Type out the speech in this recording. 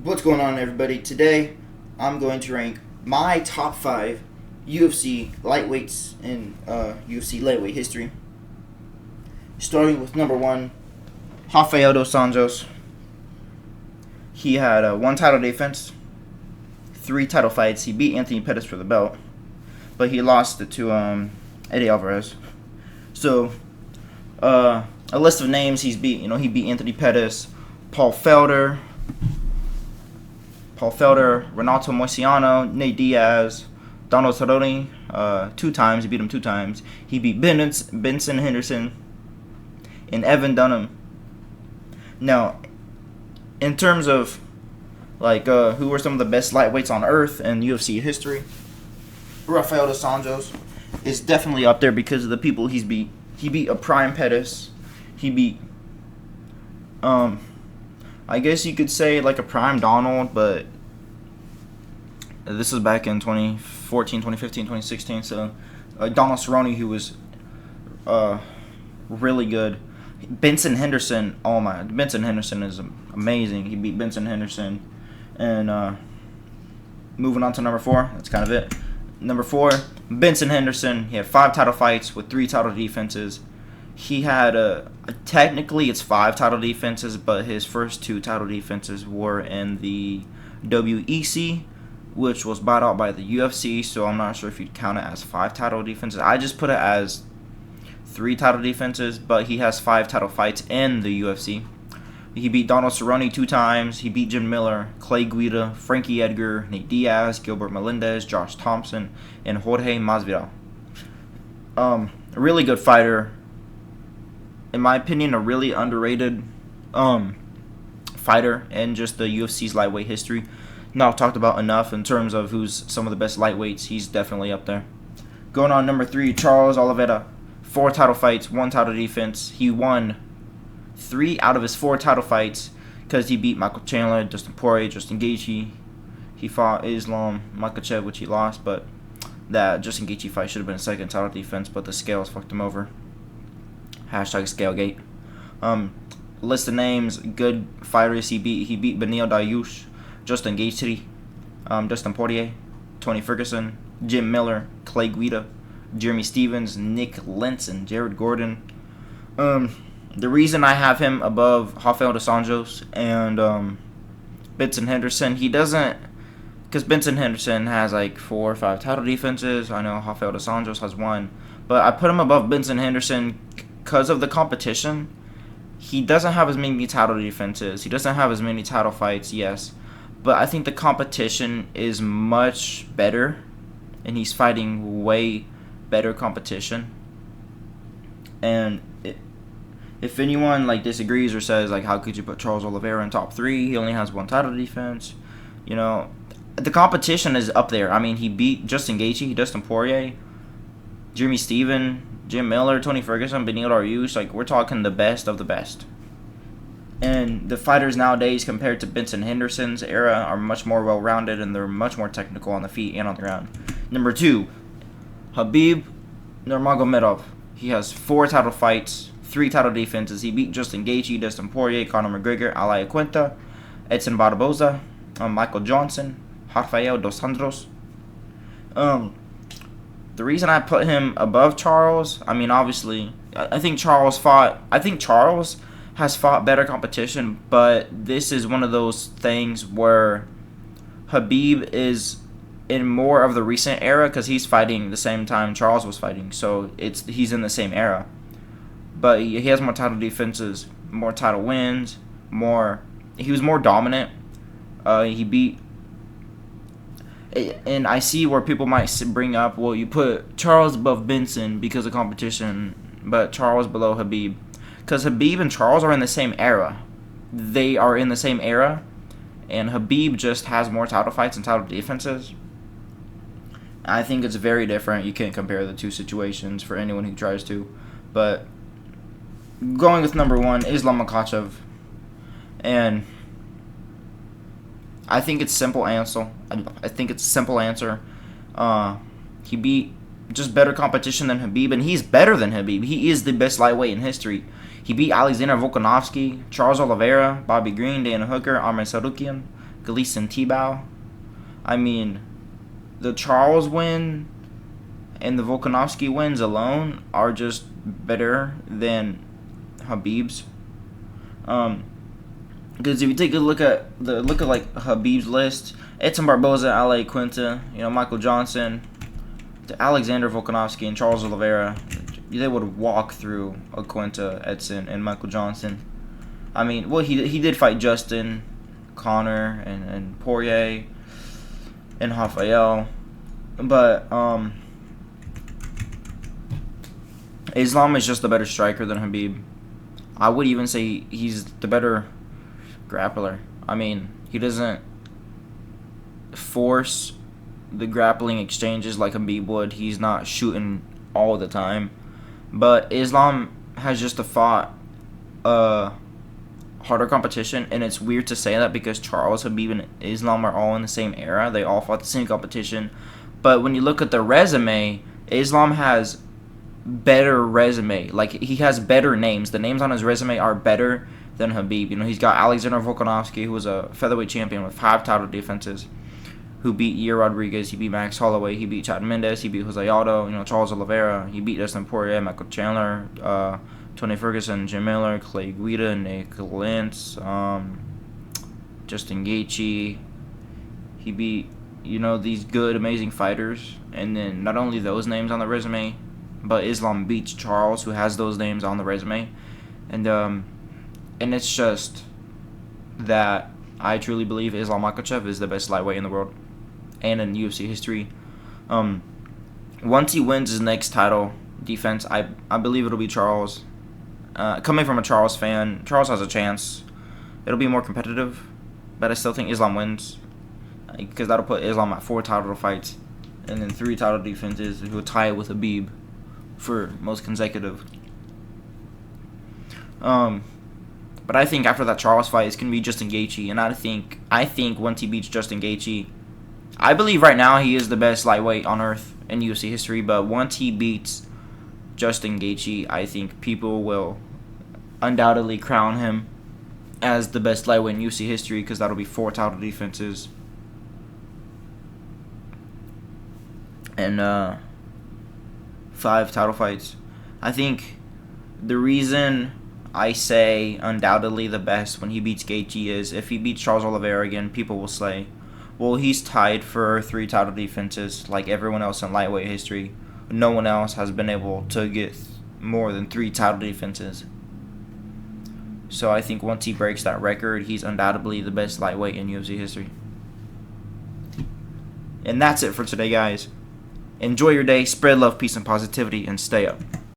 What's going on, everybody? Today, I'm going to rank my top 5 UFC lightweights in UFC lightweight history. Starting with number 1, Rafael dos Anjos. He had one title defense, 3 title fights. He beat Anthony Pettis for the belt, but he lost it to Eddie Alvarez. So, a list of names he's beat. He beat Anthony Pettis, Paul Felder, Renato Moicano, Nate Diaz, Donald Cerrone, 2 times. He beat him 2 times. He beat Benson Henderson and Evan Dunham. Now, in terms of who were some of the best lightweights on earth in UFC history, Rafael dos Anjos is definitely up there because of the people he's beat. He beat a prime Pettis. He beat I guess you could say like a prime Donald, but this is back in 2014, 2015, 2016. So Donald Cerrone, who was really good. Benson Henderson, Benson Henderson is amazing. He beat Benson Henderson. And moving on to number 4, that's kind of it. Number 4, Benson Henderson. He had 5 title fights with 3 title defenses. He had technically it's 5 title defenses, but his first 2 title defenses were in the WEC, which was bought out by the UFC. So I'm not sure if you'd count it as 5 title defenses. I just put it as 3 title defenses, but he has 5 title fights in the UFC. He beat Donald Cerrone 2 times. He beat Jim Miller, Clay Guida, Frankie Edgar, Nate Diaz, Gilbert Melendez, Josh Thompson, and Jorge Masvidal. A really good fighter. In my opinion, a really underrated fighter in just the UFC's lightweight history. Not talked about enough in terms of who's some of the best lightweights. He's definitely up there. Going on number 3, Charles Oliveira. 4 title fights, 1 title defense. He won 3 out of his 4 title fights because he beat Michael Chandler, Dustin Poirier, Justin Gaethje. He fought Islam Makhachev, which he lost, but that Justin Gaethje fight should have been a second title defense, but the scales fucked him over. #Scalegate. List of names, good fighters he beat. He beat Beneil Dariush, Justin Gaethje, Dustin Poirier, Tony Ferguson, Jim Miller, Clay Guida, Jeremy Stevens, Nick Lentz, and Jared Gordon. The reason I have him above Rafael dos Anjos and Benson Henderson, he doesn't, because Benson Henderson has like 4 or 5 title defenses. I know Rafael dos Anjos has 1, but I put him above Benson Henderson because of the competition. He doesn't have as many title defenses. He doesn't have as many title fights, yes, but I think the competition is much better, and he's fighting way better competition. And if anyone disagrees or says how could you put Charles Oliveira in top 3? He only has 1 title defense. The competition is up there. I mean, he beat Justin Gaethje, Dustin Poirier, Jeremy Stevens, Jim Miller, Tony Ferguson, Beneil Dariush. We're talking the best of the best. And the fighters nowadays, compared to Benson Henderson's era, are much more well-rounded, and they're much more technical on the feet and on the ground. Number 2, Khabib Nurmagomedov. He has 4 title fights, 3 title defenses. He beat Justin Gaethje, Dustin Poirier, Conor McGregor, Ali Aquinta, Edson Barboza, Michael Johnson, Rafael dos Anjos. The reason I put him above Charles, obviously, I think Charles has fought better competition, but this is one of those things where Khabib is in more of the recent era because he's fighting the same time Charles was fighting, so he's in the same era. But he has more title defenses, more title wins, he was more dominant. He beat. And I see where people might bring up, well, you put Charles above Benson because of competition, but Charles below Khabib. Because Khabib and Charles are in the same era. They are in the same era, and Khabib just has more title fights and title defenses. I think it's very different. You can't compare the 2 situations for anyone who tries to. But going with number 1, Islam Makhachev. And I think it's simple answer. He beat just better competition than Khabib, and he's better than Khabib. He is the best lightweight in history. He beat Alexander Volkanovski, Charles Oliveira, Bobby Green, Dana Hooker, Arman Sarukian, Gleason Tebow. I mean, the Charles win and the Volkanovski wins alone are just better than Khabib's. Because if you take a look at like Khabib's list, Edson Barboza, Ale Quinta, Michael Johnson, Alexander Volkanovski, and Charles Oliveira, they would walk through a Quinta, Edson, and Michael Johnson. I mean, well, he did fight Justin, Connor, and Poirier, and Rafael, but Islam is just a better striker than Khabib. I would even say he's the better grappler. I mean, he doesn't force the grappling exchanges like Khabib would. He's not shooting all the time. But Islam has just fought harder competition, and it's weird to say that because Charles, Khabib, and Islam are all in the same era. They all fought the same competition. But when you look at the resume, Islam has better resume. Like, he has better names. The names on his resume are better than Khabib. He's got Alexander Volkanovski, who was a featherweight champion with 5 title defenses, who beat Yair Rodriguez, he beat Max Holloway, he beat Chad Mendes, he beat Jose Aldo, Charles Oliveira, he beat Dustin Poirier, Michael Chandler, Tony Ferguson, Jim Miller, Clay Guida, Nick Lentz, Justin Gaethje. He beat, these good, amazing fighters. And then not only those names on the resume, but Islam beats Charles, who has those names on the resume. And it's just that I truly believe Islam Makhachev is the best lightweight in the world and in UFC history. Once he wins his next title defense, I believe it'll be Charles. Coming from a Charles fan, Charles has a chance. It'll be more competitive, but I still think Islam wins because that'll put Islam at 4 title fights and then 3 title defenses. He'll tie it with Khabib for most consecutive. But I think after that Charles fight, it's gonna be Justin Gaethje, and I think once he beats Justin Gaethje, I believe right now he is the best lightweight on earth in UFC history. But once he beats Justin Gaethje, I think people will undoubtedly crown him as the best lightweight in UFC history because that'll be 4 title defenses and 5 title fights. I think the reason I say undoubtedly the best when he beats Gaethje is if he beats Charles Oliveira again, people will say, well, he's tied for 3 title defenses like everyone else in lightweight history. No one else has been able to get more than 3 title defenses. So I think once he breaks that record, he's undoubtedly the best lightweight in UFC history. And that's it for today, guys. Enjoy your day, spread love, peace, and positivity, and stay up.